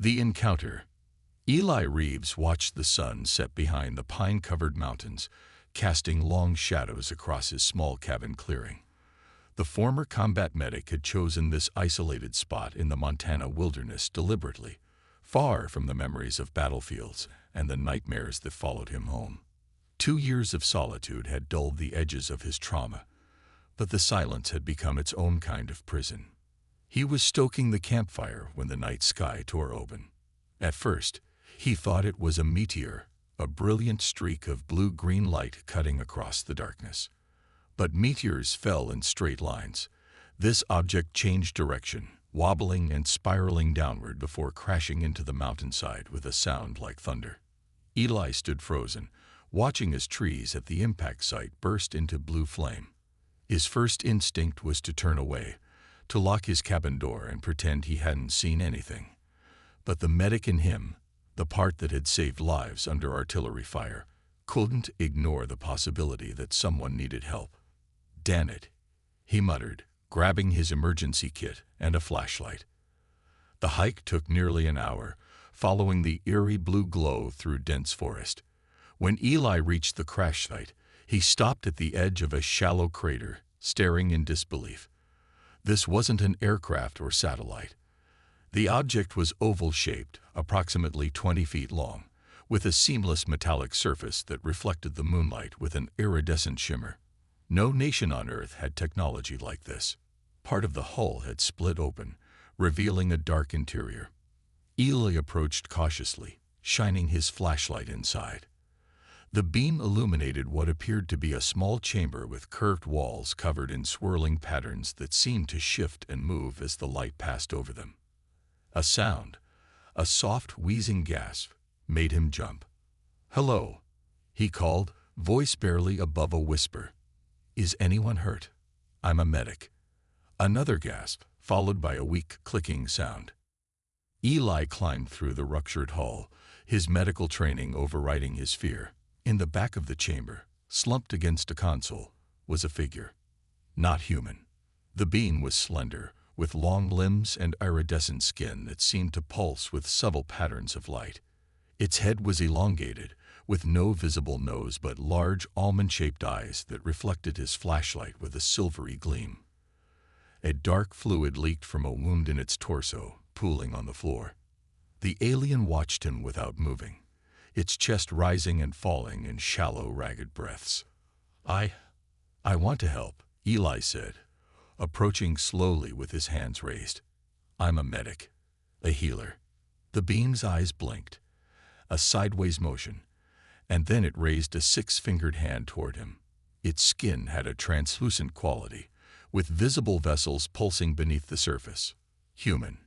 The encounter. Eli Reeves watched the sun set behind the pine-covered mountains, casting long shadows across his small cabin clearing. The former combat medic had chosen this isolated spot in the Montana wilderness deliberately, far from the memories of battlefields and the nightmares that followed him home. 2 years of solitude had dulled the edges of his trauma, but the silence had become its own kind of prison. He was stoking the campfire when the night sky tore open. At first, he thought it was a meteor, a brilliant streak of blue-green light cutting across the darkness. But meteors fell in straight lines. This object changed direction, wobbling and spiraling downward before crashing into the mountainside with a sound like thunder. Eli stood frozen, watching as trees at the impact site burst into blue flame. His first instinct was to turn away, to lock his cabin door and pretend he hadn't seen anything. But the medic in him, the part that had saved lives under artillery fire, couldn't ignore the possibility that someone needed help. "Damn it," he muttered, grabbing his emergency kit and a flashlight. The hike took nearly an hour, following the eerie blue glow through dense forest. When Eli reached the crash site, he stopped at the edge of a shallow crater, staring in disbelief. This wasn't an aircraft or satellite. The object was oval-shaped, approximately 20 feet long, with a seamless metallic surface that reflected the moonlight with an iridescent shimmer. No nation on Earth had technology like this. Part of the hull had split open, revealing a dark interior. Eli approached cautiously, shining his flashlight inside. The beam illuminated what appeared to be a small chamber with curved walls covered in swirling patterns that seemed to shift and move as the light passed over them. A sound, a soft wheezing gasp, made him jump. "Hello," he called, voice barely above a whisper. "Is anyone hurt? I'm a medic." Another gasp, followed by a weak clicking sound. Eli climbed through the ruptured hull, his medical training overriding his fear. In the back of the chamber, slumped against a console, was a figure. Not human. The being was slender, with long limbs and iridescent skin that seemed to pulse with subtle patterns of light. Its head was elongated, with no visible nose but large almond-shaped eyes that reflected his flashlight with a silvery gleam. A dark fluid leaked from a wound in its torso, pooling on the floor. The alien watched him without moving, its chest rising and falling in shallow, ragged breaths. I want to help," Eli said, approaching slowly with his hands raised. "I'm a medic, a healer." The being's eyes blinked, a sideways motion, and then it raised a 6-fingered hand toward him. Its skin had a translucent quality, with visible vessels pulsing beneath the surface. "Human."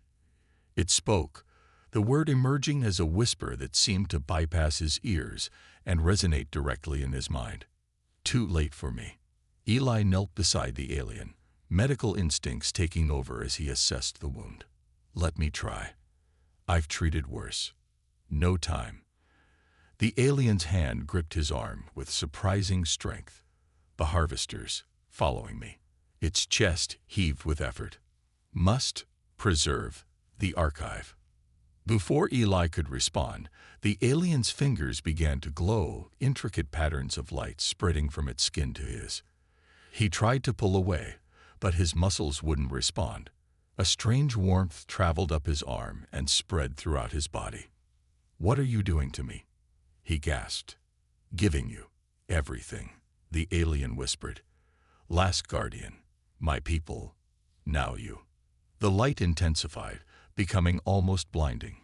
It spoke, the word emerging as a whisper that seemed to bypass his ears and resonate directly in his mind. "Too late for me." Eli knelt beside the alien, medical instincts taking over as he assessed the wound. "Let me try. I've treated worse." "No time." The alien's hand gripped his arm with surprising strength. "The harvesters, following me." Its chest heaved with effort. "Must preserve the archive." Before Eli could respond, the alien's fingers began to glow, intricate patterns of light spreading from its skin to his. He tried to pull away, but his muscles wouldn't respond. A strange warmth traveled up his arm and spread throughout his body. "What are you doing to me?" he gasped. "Giving you everything," the alien whispered. "Last guardian, my people, now you." The light intensified, becoming almost blinding.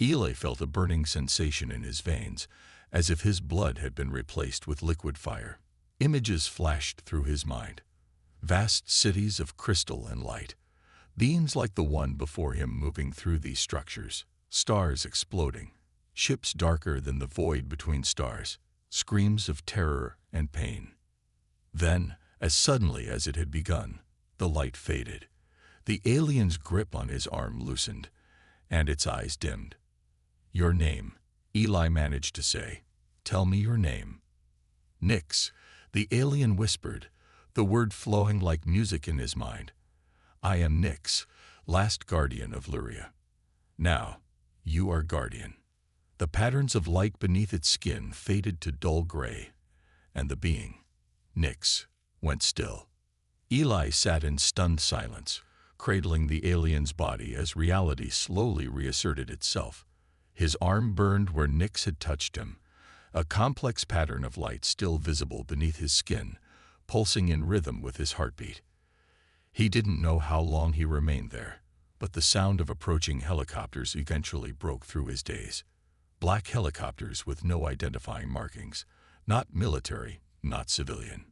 Eli felt a burning sensation in his veins, as if his blood had been replaced with liquid fire. Images flashed through his mind. Vast cities of crystal and light, beings like the one before him moving through these structures, stars exploding, ships darker than the void between stars, screams of terror and pain. Then, as suddenly as it had begun, the light faded. The alien's grip on his arm loosened, and its eyes dimmed. "Your name," Eli managed to say. "Tell me your name." "Nix," the alien whispered, the word flowing like music in his mind. "I am Nix, last guardian of Luria." "Now," "You are guardian." The patterns of light beneath its skin faded to dull gray, and the being, Nyx, went still. Eli sat in stunned silence, cradling the alien's body as reality slowly reasserted itself. His arm burned where Nyx had touched him, a complex pattern of light still visible beneath his skin, pulsing in rhythm with his heartbeat. He didn't know how long he remained there, but the sound of approaching helicopters eventually broke through his daze. Black helicopters with no identifying markings, not military, not civilian.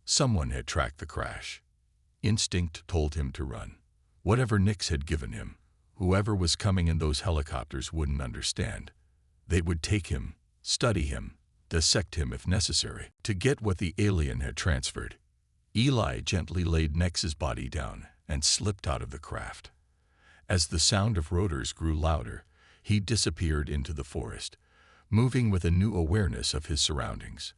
Someone had tracked the crash. Instinct told him to run. Whatever Nyx had given him, whoever was coming in those helicopters wouldn't understand. They would take him, study him, dissect him if necessary, to get what the alien had transferred. Eli gently laid Nyx's body down and slipped out of the craft. As the sound of rotors grew louder, he disappeared into the forest, moving with a new awareness of his surroundings.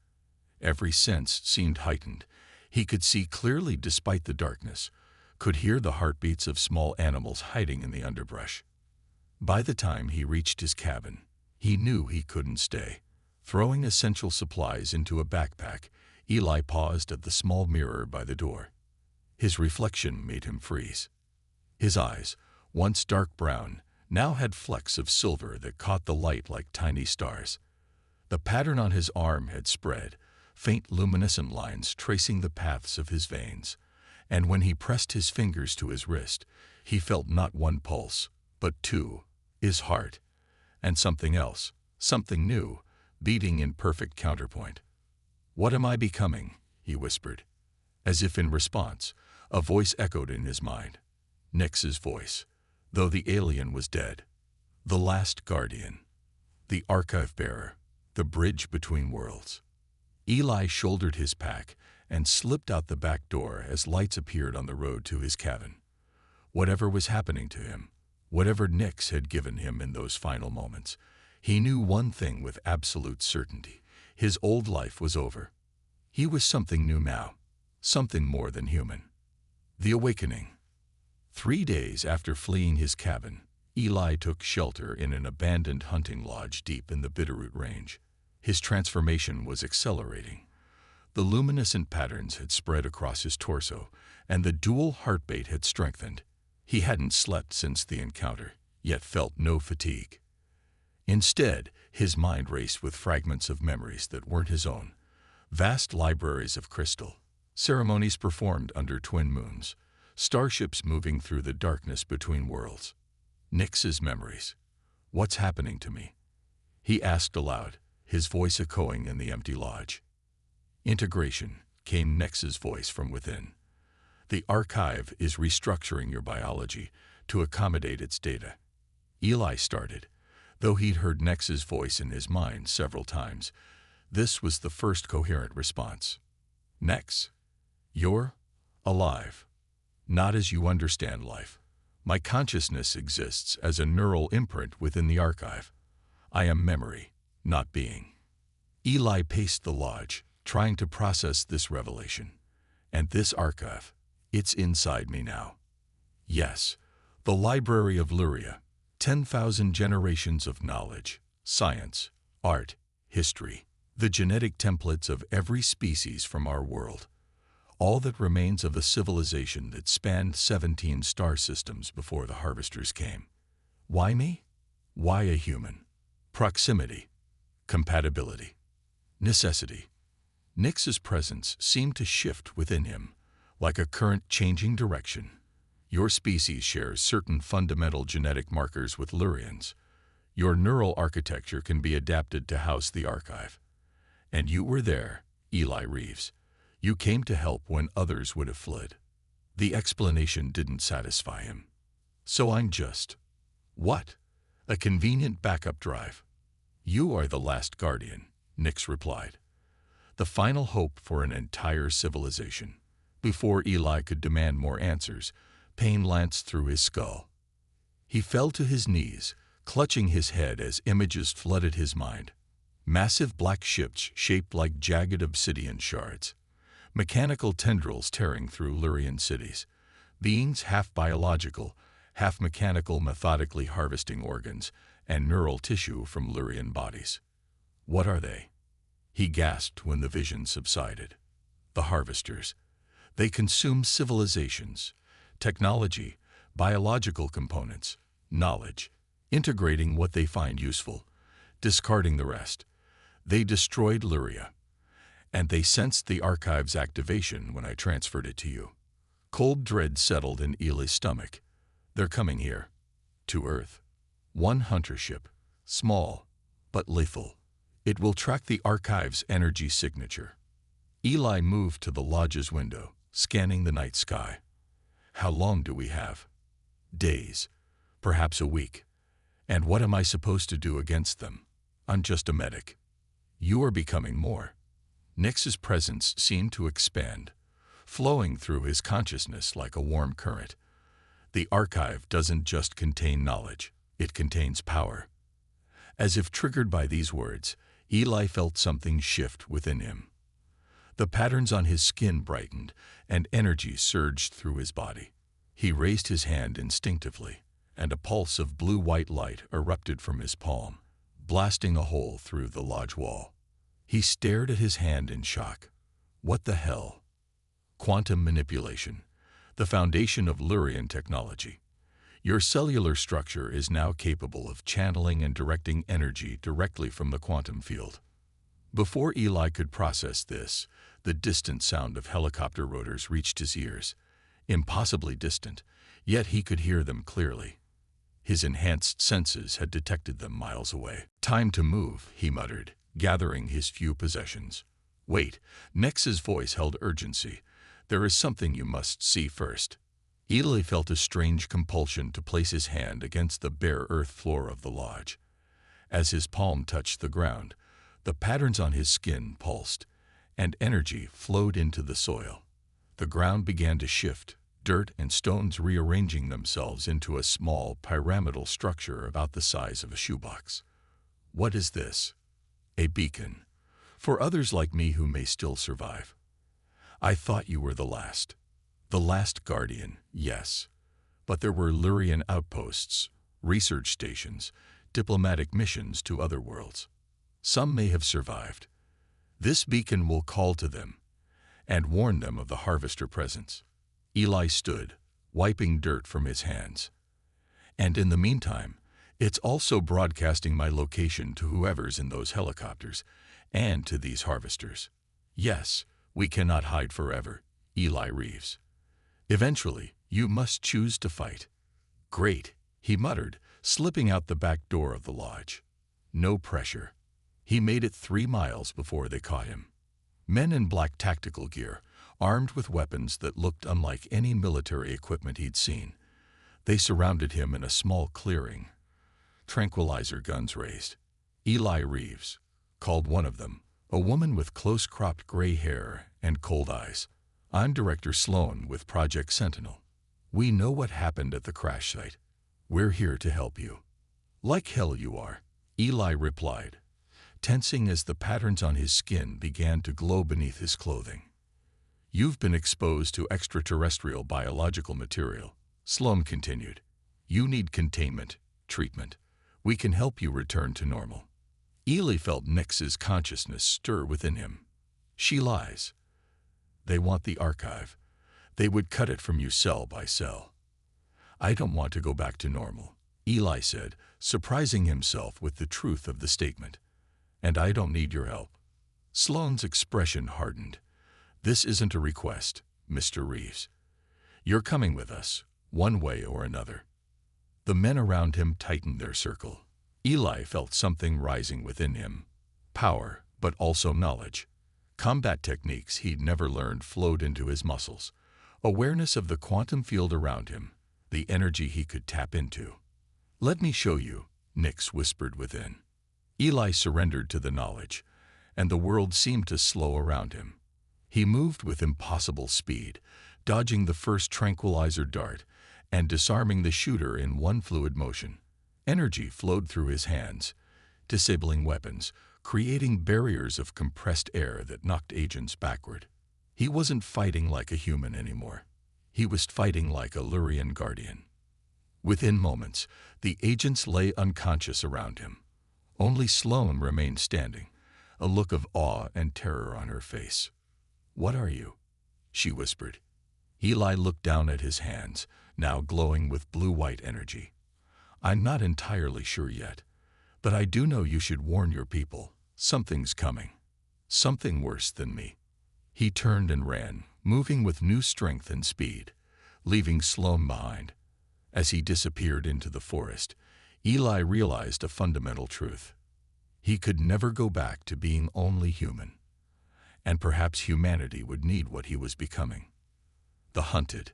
Every sense seemed heightened. He could see clearly despite the darkness, could hear the heartbeats of small animals hiding in the underbrush. By the time he reached his cabin, he knew he couldn't stay. Throwing essential supplies into a backpack, Eli paused at the small mirror by the door. His reflection made him freeze. His eyes, once dark brown, now had flecks of silver that caught the light like tiny stars. The pattern on his arm had spread, faint luminescent lines tracing the paths of his veins, and when he pressed his fingers to his wrist, he felt not one pulse, but two, his heart, and something else, something new, beating in perfect counterpoint. "What am I becoming?" he whispered. As if in response, a voice echoed in his mind. Nyx's voice, though the alien was dead. The last guardian. The archive bearer. The bridge between worlds. Eli shouldered his pack and slipped out the back door as lights appeared on the road to his cabin. Whatever was happening to him, whatever Nyx had given him in those final moments, he knew one thing with absolute certainty. His old life was over. He was something new now, something more than human. The awakening. 3 days after fleeing his cabin, Eli took shelter in an abandoned hunting lodge deep in the Bitterroot Range. His transformation was accelerating. The luminescent patterns had spread across his torso, and the dual heartbeat had strengthened. He hadn't slept since the encounter, yet felt no fatigue. Instead, his mind raced with fragments of memories that weren't his own. Vast libraries of crystal, ceremonies performed under twin moons, starships moving through the darkness between worlds. Nyx's memories. "What's happening to me?" he asked aloud, his voice echoing in the empty lodge. "Integration," came Nyx's voice from within. "The archive is restructuring your biology to accommodate its data." Eli started, though he'd heard Nyx's voice in his mind several times. This was the first coherent response. "Nyx, you're alive. Not as you understand life. My consciousness exists as a neural imprint within the archive. I am memory, not being." Eli paced the lodge, trying to process this revelation. And this archive, it's inside me now. Yes, the Library of Luria, 10,000 generations of knowledge, science, art, history, the genetic templates of every species from our world. All that remains of a civilization that spanned 17 star systems before the harvesters came. Why me? Why a human? Proximity. Compatibility. Necessity. Nyx's presence seemed to shift within him, like a current changing direction. Your species shares certain fundamental genetic markers with Lurians. Your neural architecture can be adapted to house the archive. And you were there, Eli Reeves. You came to help when others would have fled. The explanation didn't satisfy him. "So I'm just..." "What?" "A convenient backup drive." "You are the last guardian," Nyx replied. "The final hope for an entire civilization." Before Eli could demand more answers, pain lanced through his skull. He fell to his knees, clutching his head as images flooded his mind. Massive black ships shaped like jagged obsidian shards. Mechanical tendrils tearing through Lurian cities. Beings half biological, half mechanical methodically harvesting organs, and neural tissue from Lurian bodies. What are they? He gasped when the vision subsided. The harvesters. They consume civilizations, technology, biological components, knowledge, integrating what they find useful, discarding the rest. They destroyed Luria, and they sensed the archive's activation when I transferred it to you. Cold dread settled in Eli's stomach. They're coming here, to Earth. One hunter ship, small, but lethal. It will track the archive's energy signature. Eli moved to the lodge's window, scanning the night sky. How long do we have? Days, perhaps a week. And what am I supposed to do against them? I'm just a medic. You are becoming more. Nix's presence seemed to expand, flowing through his consciousness like a warm current. The archive doesn't just contain knowledge, it contains power. As if triggered by these words, Eli felt something shift within him. The patterns on his skin brightened, and energy surged through his body. He raised his hand instinctively, and a pulse of blue-white light erupted from his palm, blasting a hole through the lodge wall. He stared at his hand in shock. What the hell? Quantum manipulation, the foundation of Lurian technology. Your cellular structure is now capable of channeling and directing energy directly from the quantum field. Before Eli could process this, the distant sound of helicopter rotors reached his ears. Impossibly distant, yet he could hear them clearly. His enhanced senses had detected them miles away. Time to move, he muttered, gathering his few possessions. Wait, Nix's voice held urgency. There is something you must see first. Eli felt a strange compulsion to place his hand against the bare earth floor of the lodge. As his palm touched the ground, the patterns on his skin pulsed, and energy flowed into the soil. The ground began to shift, dirt and stones rearranging themselves into a small pyramidal structure about the size of a shoebox. What is this? A beacon. For others like me who may still survive. I thought you were the last. The last guardian, yes. But there were Lurian outposts, research stations, diplomatic missions to other worlds. Some may have survived. This beacon will call to them and warn them of the harvester presence. Eli stood, wiping dirt from his hands. And in the meantime, it's also broadcasting my location to whoever's in those helicopters and to these harvesters. Yes, we cannot hide forever, Eli Reeves. Eventually, you must choose to fight. Great, he muttered, slipping out the back door of the lodge. No pressure. He made it 3 miles before they caught him. Men in black tactical gear, armed with weapons that looked unlike any military equipment he'd seen. They surrounded him in a small clearing, tranquilizer guns raised. Eli Reeves, called one of them, a woman with close-cropped gray hair and cold eyes. I'm Director Sloan with Project Sentinel. We know what happened at the crash site. We're here to help you. Like hell you are, Eli replied, tensing as the patterns on his skin began to glow beneath his clothing. You've been exposed to extraterrestrial biological material, Sloan continued. You need containment, treatment. We can help you return to normal. Eli felt Nix's consciousness stir within him. She lies. They want the archive. They would cut it from you cell by cell. I don't want to go back to normal, Eli said, surprising himself with the truth of the statement. And I don't need your help. Sloan's expression hardened. This isn't a request, Mr. Reeves. You're coming with us, one way or another. The men around him tightened their circle. Eli felt something rising within him. Power, but also knowledge. Combat techniques he'd never learned flowed into his muscles. Awareness of the quantum field around him, the energy he could tap into. Let me show you, Nix whispered within. Eli surrendered to the knowledge, and the world seemed to slow around him. He moved with impossible speed, dodging the first tranquilizer dart and disarming the shooter in one fluid motion. Energy flowed through his hands, disabling weapons, creating barriers of compressed air that knocked agents backward. He wasn't fighting like a human anymore. He was fighting like a Lurian guardian. Within moments, the agents lay unconscious around him. Only Sloane remained standing, a look of awe and terror on her face. "What are you?" she whispered. Eli looked down at his hands, now glowing with blue-white energy. "I'm not entirely sure yet, but I do know you should warn your people. Something's coming. Something worse than me." He turned and ran, moving with new strength and speed, leaving Sloane behind. As he disappeared into the forest, Eli realized a fundamental truth. He could never go back to being only human. And perhaps humanity would need what he was becoming. The hunted.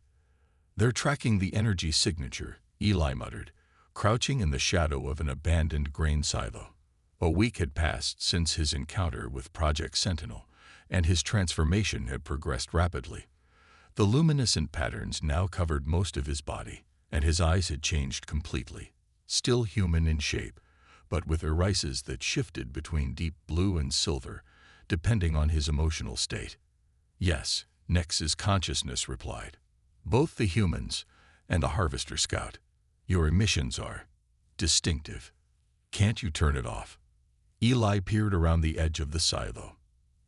"They're tracking the energy signature," Eli muttered, crouching in the shadow of an abandoned grain silo. A week had passed since his encounter with Project Sentinel, and his transformation had progressed rapidly. The luminescent patterns now covered most of his body, and his eyes had changed completely. Still human in shape, but with irises that shifted between deep blue and silver, depending on his emotional state. "Yes," Nex's consciousness replied. "Both the humans and the Harvester Scout. Your emissions are distinctive. Can't you turn it off?" Eli peered around the edge of the silo.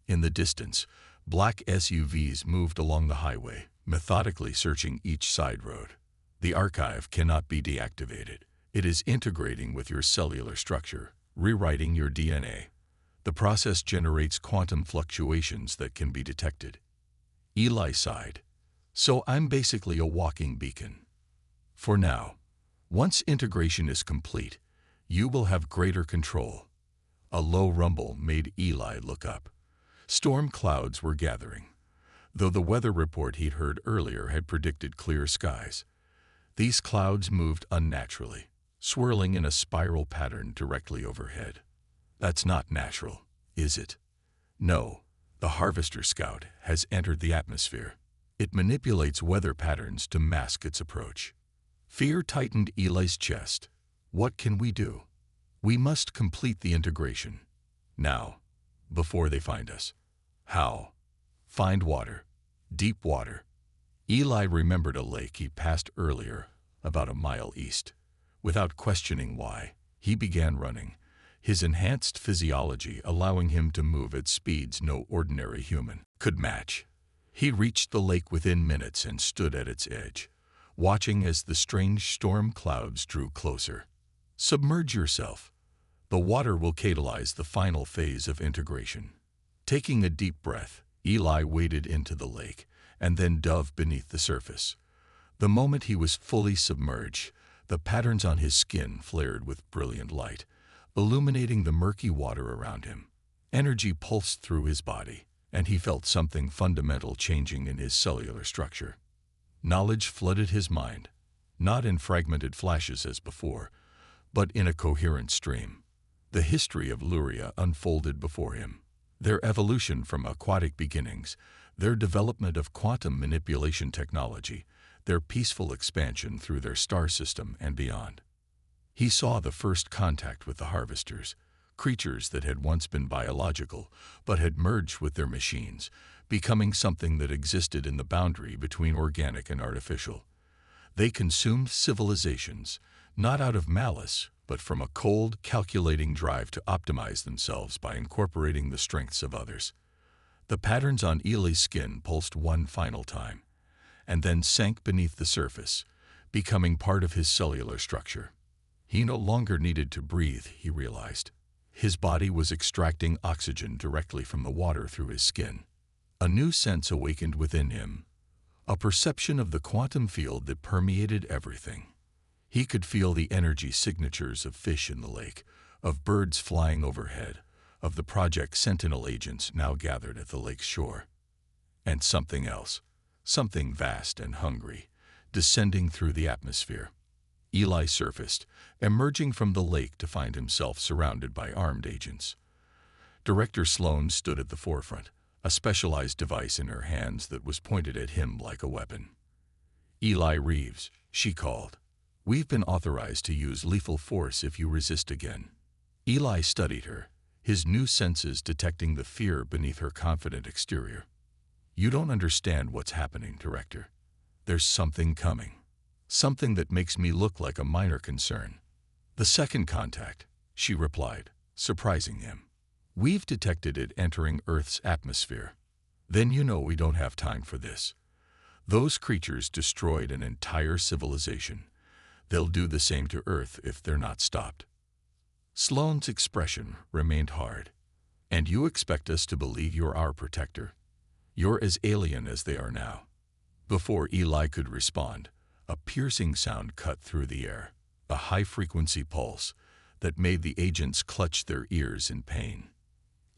In the distance, black SUVs moved along the highway, methodically searching each side road. "The archive cannot be deactivated. It is integrating with your cellular structure, rewriting your DNA. The process generates quantum fluctuations that can be detected." Eli sighed. "So I'm basically a walking beacon. For now. Once integration is complete, you will have greater control." A low rumble made Eli look up. Storm clouds were gathering, though the weather report he'd heard earlier had predicted clear skies. These clouds moved unnaturally, swirling in a spiral pattern directly overhead. "That's not natural, is it?" "No. The Harvester Scout has entered the atmosphere. It manipulates weather patterns to mask its approach." Fear tightened Eli's chest. "What can we do?" "We must complete the integration. Now, before they find us." "How?" "Find water. Deep water." Eli remembered a lake he'd passed earlier, about a mile east. Without questioning why, he began running, his enhanced physiology allowing him to move at speeds no ordinary human could match. He reached the lake within minutes and stood at its edge, watching as the strange storm clouds drew closer. "Submerge yourself. The water will catalyze the final phase of integration." Taking a deep breath, Eli waded into the lake and then dove beneath the surface. The moment he was fully submerged, the patterns on his skin flared with brilliant light, illuminating the murky water around him. Energy pulsed through his body, and he felt something fundamental changing in his cellular structure. Knowledge flooded his mind, not in fragmented flashes as before, but in a coherent stream. The history of Luria unfolded before him. Their evolution from aquatic beginnings, their development of quantum manipulation technology, their peaceful expansion through their star system and beyond. He saw the first contact with the harvesters, creatures that had once been biological but had merged with their machines, becoming something that existed in the boundary between organic and artificial. They consumed civilizations, not out of malice, but from a cold, calculating drive to optimize themselves by incorporating the strengths of others. The patterns on Eli's skin pulsed one final time, and then sank beneath the surface, becoming part of his cellular structure. He no longer needed to breathe, he realized. His body was extracting oxygen directly from the water through his skin. A new sense awakened within him, a perception of the quantum field that permeated everything. He could feel the energy signatures of fish in the lake, of birds flying overhead, of the Project Sentinel agents now gathered at the lake's shore. And something else, something vast and hungry, descending through the atmosphere. Eli surfaced, emerging from the lake to find himself surrounded by armed agents. Director Sloane stood at the forefront, a specialized device in her hands that was pointed at him like a weapon. "Eli Reeves," she called. "We've been authorized to use lethal force if you resist again." Eli studied her, his new senses detecting the fear beneath her confident exterior. "You don't understand what's happening, Director. There's something coming." Something that makes me look like a minor concern. The second contact, she replied, surprising him. We've detected it entering Earth's atmosphere. Then you know we don't have time for this. Those creatures destroyed an entire civilization. They'll do the same to Earth if they're not stopped. Sloane's expression remained hard. And you expect us to believe you're our protector? You're as alien as they are now. Before Eli could respond, a piercing sound cut through the air, a high-frequency pulse that made the agents clutch their ears in pain.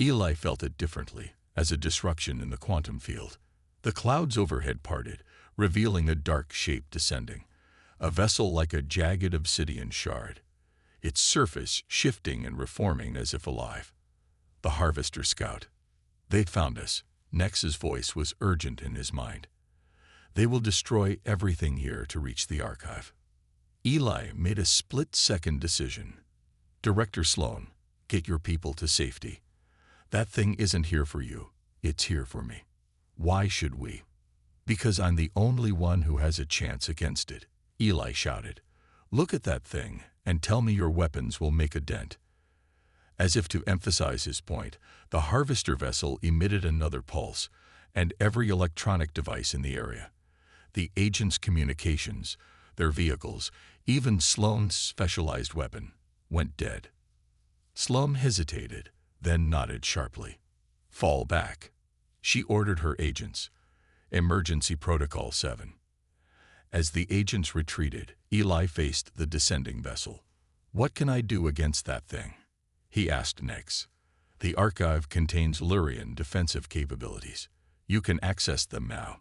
Eli felt it differently, as a disruption in the quantum field. The clouds overhead parted, revealing a dark shape descending, a vessel like a jagged obsidian shard, its surface shifting and reforming as if alive. The Harvester Scout. They'd found us. Nex's voice was urgent in his mind. They will destroy everything here to reach the archive. Eli made a split-second decision. Director Sloane, get your people to safety. That thing isn't here for you. It's here for me. Why should we? Because I'm the only one who has a chance against it, Eli shouted. Look at that thing and tell me your weapons will make a dent. As if to emphasize his point, the Harvester vessel emitted another pulse, and every electronic device in the area, the agents' communications, their vehicles, even Sloane's specialized weapon, went dead. Sloane hesitated, then nodded sharply. Fall back. She ordered her agents. Emergency Protocol 7. As the agents retreated, Eli faced the descending vessel. What can I do against that thing? He asked Nex. The archive contains Lurian defensive capabilities. You can access them now.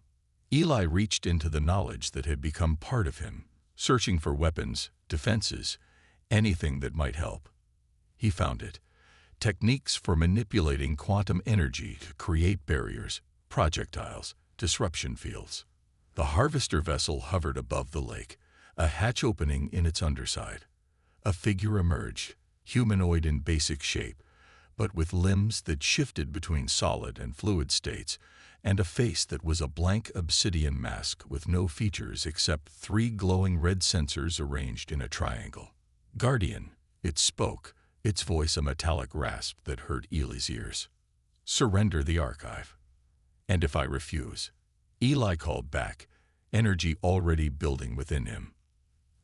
Eli reached into the knowledge that had become part of him, searching for weapons, defenses, anything that might help. He found it. Techniques for manipulating quantum energy to create barriers, projectiles, disruption fields. The Harvester vessel hovered above the lake, a hatch opening in its underside. A figure emerged, humanoid in basic shape, but with limbs that shifted between solid and fluid states, and a face that was a blank obsidian mask with no features except 3 glowing red sensors arranged in a triangle. Guardian, it spoke, its voice a metallic rasp that hurt Eli's ears. Surrender the archive. And if I refuse? Eli called back, energy already building within him.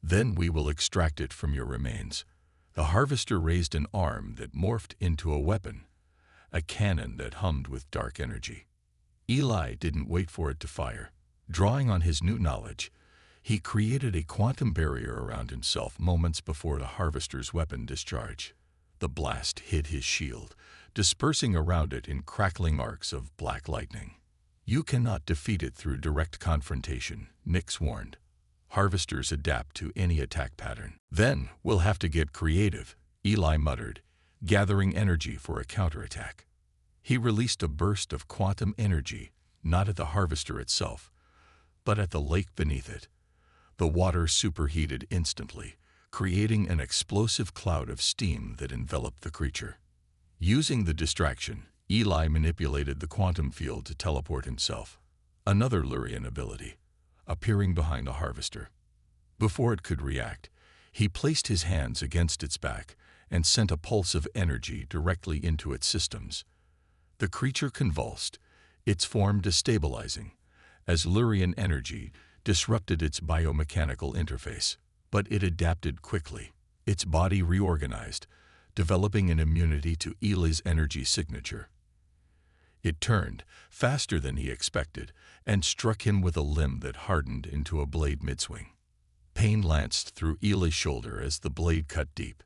Then we will extract it from your remains. The Harvester raised an arm that morphed into a weapon, a cannon that hummed with dark energy. Eli didn't wait for it to fire. Drawing on his new knowledge, he created a quantum barrier around himself moments before the Harvester's weapon discharge. The blast hit his shield, dispersing around it in crackling arcs of black lightning. You cannot defeat it through direct confrontation, Nix warned. Harvesters adapt to any attack pattern. Then we'll have to get creative, Eli muttered, gathering energy for a counterattack. He released a burst of quantum energy, not at the Harvester itself, but at the lake beneath it. The water superheated instantly, creating an explosive cloud of steam that enveloped the creature. Using the distraction, Eli manipulated the quantum field to teleport himself, another Lurian ability, appearing behind the Harvester. Before it could react, he placed his hands against its back and sent a pulse of energy directly into its systems. The creature convulsed, its form destabilizing, as Lurian energy disrupted its biomechanical interface. But it adapted quickly. Its body reorganized, developing an immunity to Eli's energy signature. It turned, faster than he expected, and struck him with a limb that hardened into a blade mid-swing. Pain lanced through Eli's shoulder as the blade cut deep,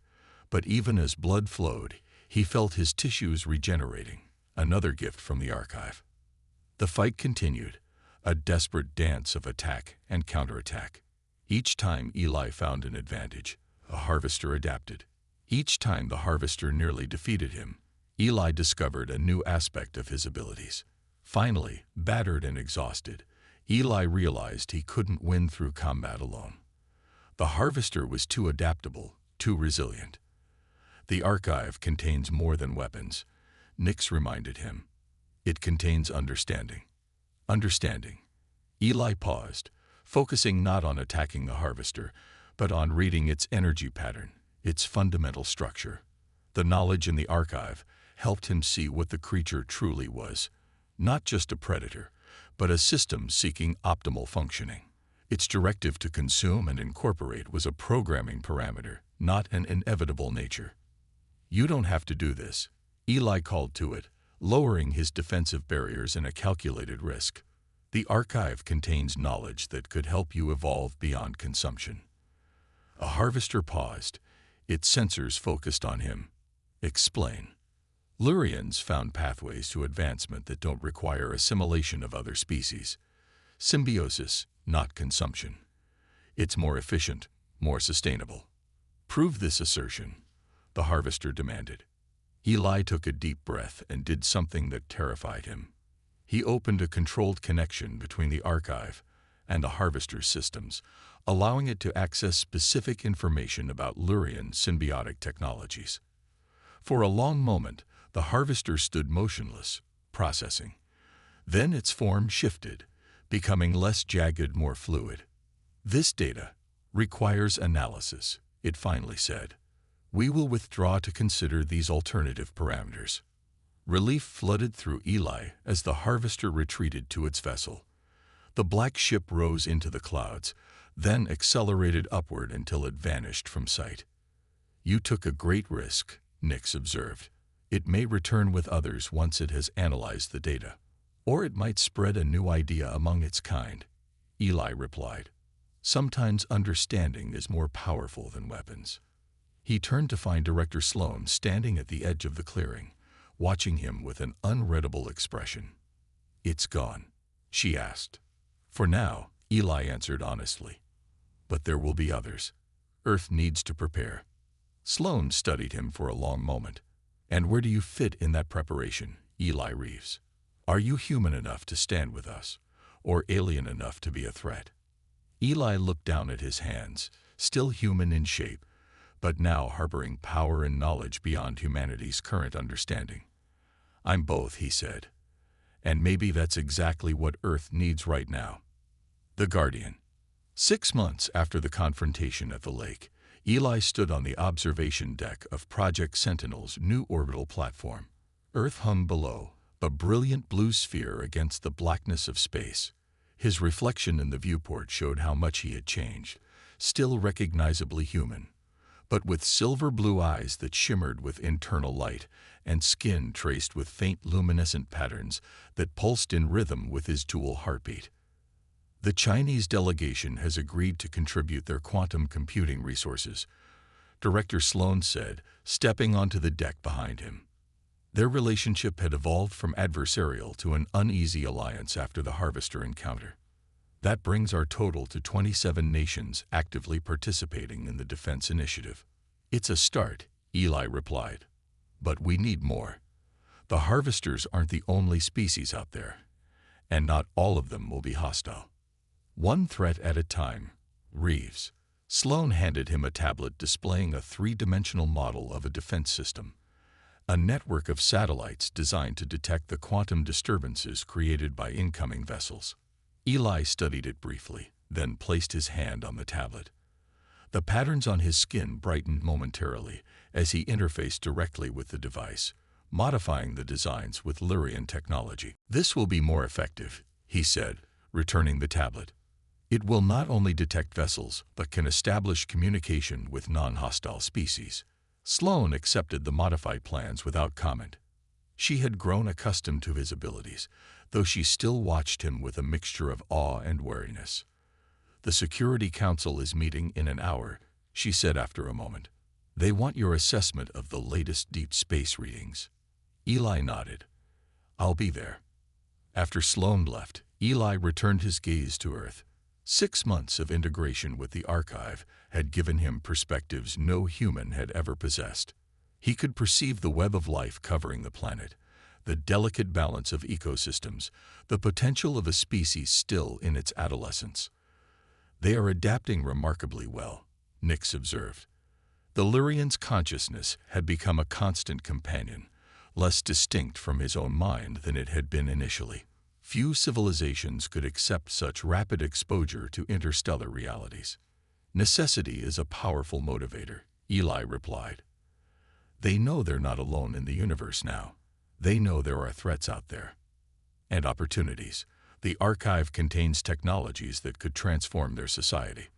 but even as blood flowed, he felt his tissues regenerating, another gift from the archive. The fight continued, a desperate dance of attack and counterattack. Each time Eli found an advantage, a Harvester adapted. Each time the Harvester nearly defeated him, Eli discovered a new aspect of his abilities. Finally, battered and exhausted, Eli realized he couldn't win through combat alone. The Harvester was too adaptable, too resilient. The archive contains more than weapons, Nix reminded him. It contains understanding. Understanding. Eli paused, focusing not on attacking the harvester, but on reading its energy pattern, its fundamental structure. The knowledge in the archive helped him see what the creature truly was, not just a predator, but a system seeking optimal functioning. Its directive to consume and incorporate was a programming parameter, not an inevitable nature. "You don't have to do this," Eli called to it, lowering his defensive barriers in a calculated risk. "The archive contains knowledge that could help you evolve beyond consumption." A harvester paused, its sensors focused on him. "Explain." Lurians found pathways to advancement that don't require assimilation of other species. Symbiosis, not consumption. It's more efficient, more sustainable. "Prove this assertion," the harvester demanded. Eli took a deep breath and did something that terrified him. He opened a controlled connection between the archive and the harvester's systems, allowing it to access specific information about Lurian symbiotic technologies. For a long moment, the harvester stood motionless, processing. Then its form shifted, becoming less jagged, more fluid. "This data requires analysis," it finally said. "We will withdraw to consider these alternative parameters." Relief flooded through Eli as the harvester retreated to its vessel. The black ship rose into the clouds, then accelerated upward until it vanished from sight. "You took a great risk," Nix observed. "It may return with others once it has analyzed the data. Or it might spread a new idea among its kind," Eli replied. "Sometimes understanding is more powerful than weapons." He turned to find Director Sloan standing at the edge of the clearing, watching him with an unreadable expression. "It's gone?" she asked. "For now," Eli answered honestly. "But there will be others. Earth needs to prepare." Sloan studied him for a long moment. "And where do you fit in that preparation, Eli Reeves? Are you human enough to stand with us, or alien enough to be a threat?" Eli looked down at his hands, still human in shape, but now harboring power and knowledge beyond humanity's current understanding. "I'm both," he said. "And maybe that's exactly what Earth needs right now." The Guardian. 6 months after the confrontation at the lake, Eli stood on the observation deck of Project Sentinel's new orbital platform. Earth hung below, a brilliant blue sphere against the blackness of space. His reflection in the viewport showed how much he had changed, still recognizably human, but with silver blue eyes that shimmered with internal light and skin traced with faint luminescent patterns that pulsed in rhythm with his dual heartbeat. "The Chinese delegation has agreed to contribute their quantum computing resources," Director Sloan said, stepping onto the deck behind him. Their relationship had evolved from adversarial to an uneasy alliance after the Harvester encounter. "That brings our total to 27 nations actively participating in the defense initiative." "It's a start," Eli replied. "But we need more. The Harvesters aren't the only species out there, and not all of them will be hostile. One threat at a time, Reeves." Sloan handed him a tablet displaying a 3-dimensional model of a defense system, a network of satellites designed to detect the quantum disturbances created by incoming vessels. Eli studied it briefly, then placed his hand on the tablet. The patterns on his skin brightened momentarily as he interfaced directly with the device, modifying the designs with Lurian technology. "This will be more effective," he said, returning the tablet. "It will not only detect vessels, but can establish communication with non-hostile species." Sloan accepted the modified plans without comment. She had grown accustomed to his abilities, though she still watched him with a mixture of awe and wariness. "The Security Council is meeting in an hour," she said after a moment. "They want your assessment of the latest deep space readings." Eli nodded. "I'll be there." After Sloan left, Eli returned his gaze to Earth. 6 months of integration with the archive had given him perspectives no human had ever possessed. He could perceive the web of life covering the planet, the delicate balance of ecosystems, the potential of a species still in its adolescence. "They are adapting remarkably well," Nix observed. The Lurian's consciousness had become a constant companion, less distinct from his own mind than it had been initially. Few civilizations could accept such rapid exposure to interstellar realities. Necessity is a powerful motivator, Eli replied. They know they're not alone in the universe now. They know there are threats out there. And opportunities. The archive contains technologies that could transform their society,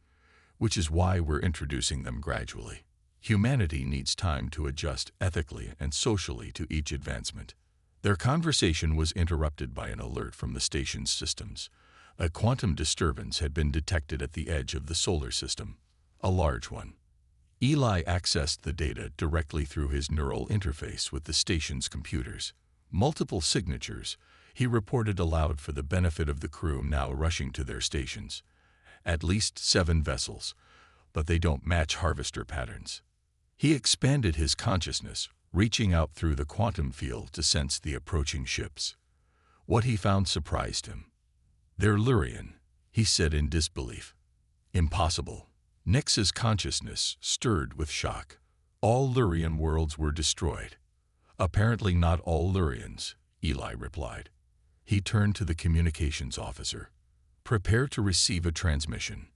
which is why we're introducing them gradually. Humanity needs time to adjust ethically and socially to each advancement. Their conversation was interrupted by an alert from the station's systems. A quantum disturbance had been detected at the edge of the solar system, a large one. Eli accessed the data directly through his neural interface with the station's computers. Multiple signatures, he reported aloud for the benefit of the crew now rushing to their stations. At least 7 vessels, but they don't match harvester patterns. He expanded his consciousness, reaching out through the quantum field to sense the approaching ships. What he found surprised him. They're Lurian, he said in disbelief. Impossible. Nix's consciousness stirred with shock. All Lurian worlds were destroyed. Apparently not all Lurians, Eli replied. He turned to the communications officer. Prepare to receive a transmission.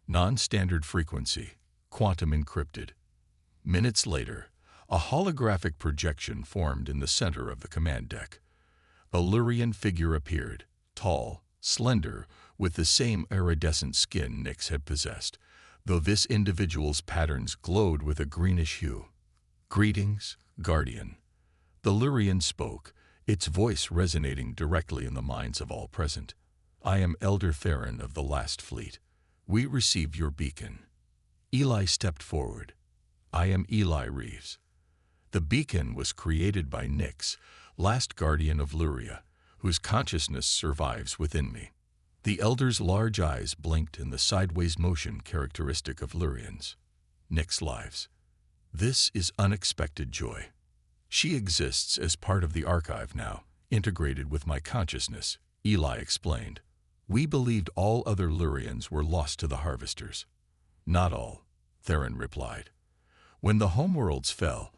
Non-standard frequency, quantum encrypted. Minutes later, a holographic projection formed in the center of the command deck. A Lurian figure appeared, tall, slender, with the same iridescent skin Nix had possessed, though this individual's patterns glowed with a greenish hue. Greetings, Guardian. The Lurian spoke, its voice resonating directly in the minds of all present. I am Elder Theron of the Last Fleet. We received your beacon. Eli stepped forward. I am Eli Reeves. The beacon was created by Nix, last guardian of Luria, whose consciousness survives within me. The Elder's large eyes blinked in the sideways motion characteristic of Lurians. Nix lives. This is unexpected joy. She exists as part of the archive now, integrated with my consciousness, Eli explained. We believed all other Lurians were lost to the harvesters. Not all, Theron replied. When the homeworlds fell,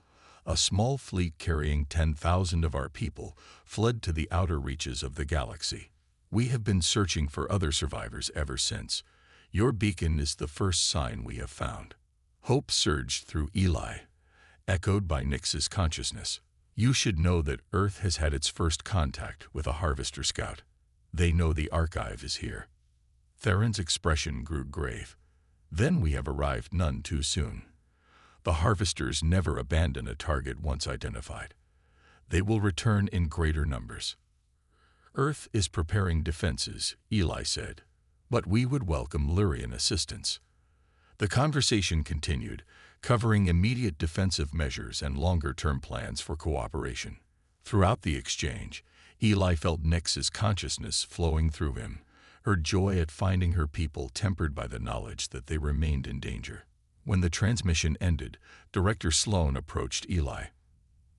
a small fleet carrying 10,000 of our people fled to the outer reaches of the galaxy. We have been searching for other survivors ever since. Your beacon is the first sign we have found. Hope surged through Eli, echoed by Nix's consciousness. You should know that Earth has had its first contact with a harvester scout. They know the archive is here. Theron's expression grew grave. Then we have arrived none too soon. The harvesters never abandon a target once identified. They will return in greater numbers. Earth is preparing defenses, Eli said, but we would welcome Lurian assistance. The conversation continued, covering immediate defensive measures and longer-term plans for cooperation. Throughout the exchange, Eli felt Nix's consciousness flowing through him, her joy at finding her people tempered by the knowledge that they remained in danger. When the transmission ended, Director Sloan approached Eli.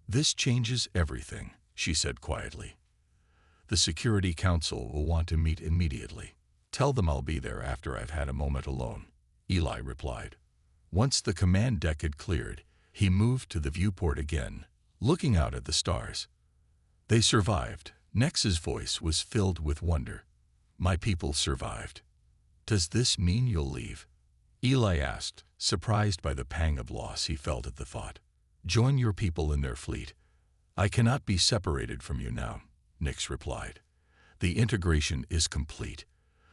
This changes everything, she said quietly. The Security Council will want to meet immediately. Tell them I'll be there after I've had a moment alone, Eli replied. Once the command deck had cleared, he moved to the viewport again, looking out at the stars. They survived. Nix's voice was filled with wonder. My people survived. Does this mean you'll leave? Eli asked, surprised by the pang of loss he felt at the thought. Join your people in their fleet. I cannot be separated from you now, Nix replied. The integration is complete.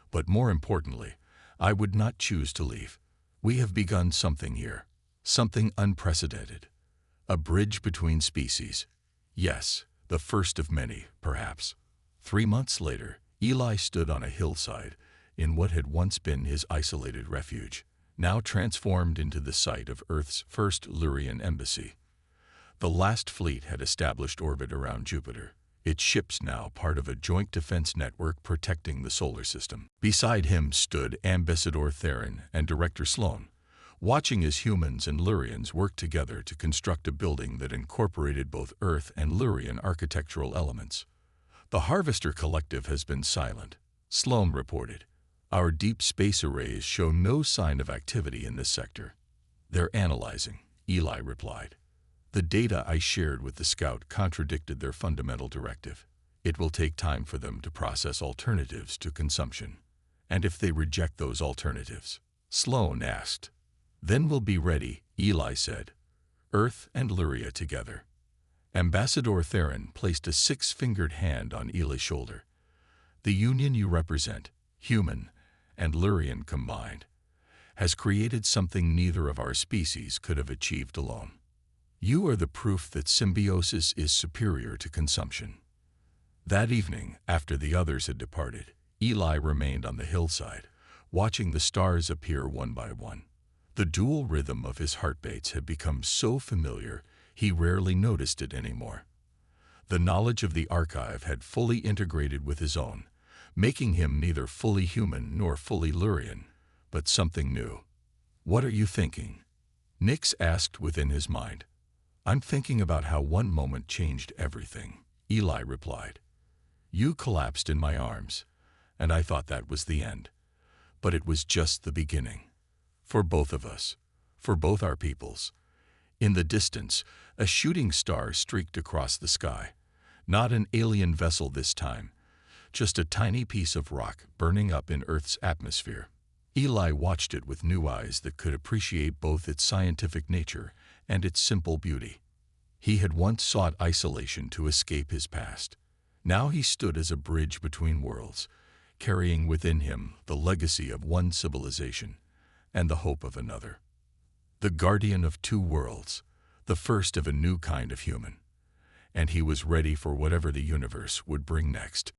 But more importantly, I would not choose to leave. We have begun something here, something unprecedented. A bridge between species. Yes, the first of many, perhaps. 3 months later, Eli stood on a hillside in what had once been his isolated refuge, now transformed into the site of Earth's first Lurian embassy. The last fleet had established orbit around Jupiter, its ships now part of a joint defense network protecting the solar system. Beside him stood Ambassador Theron and Director Sloan, watching as humans and Lurians worked together to construct a building that incorporated both Earth and Lurian architectural elements. The Harvester Collective has been silent, Sloan reported. Our deep space arrays show no sign of activity in this sector. They're analyzing, Eli replied. The data I shared with the scout contradicted their fundamental directive. It will take time for them to process alternatives to consumption. And if they reject those alternatives? Sloan asked. Then we'll be ready, Eli said. Earth and Luria together. Ambassador Theron placed a six-fingered hand on Eli's shoulder. The union you represent, human and Lurian combined, has created something neither of our species could have achieved alone. You are the proof that symbiosis is superior to consumption. That evening, after the others had departed, Eli remained on the hillside, watching the stars appear one by one. The dual rhythm of his heartbeats had become so familiar he rarely noticed it anymore. The knowledge of the archive had fully integrated with his own, making him neither fully human nor fully Lurian, but something new. What are you thinking? Nix asked within his mind. I'm thinking about how one moment changed everything, Eli replied. You collapsed in my arms, and I thought that was the end. But it was just the beginning. For both of us, for both our peoples. In the distance, a shooting star streaked across the sky. Not an alien vessel this time, just a tiny piece of rock burning up in Earth's atmosphere. Eli watched it with new eyes that could appreciate both its scientific nature and its simple beauty. He had once sought isolation to escape his past. Now he stood as a bridge between worlds, carrying within him the legacy of one civilization and the hope of another. The guardian of two worlds, the first of a new kind of human. And he was ready for whatever the universe would bring next.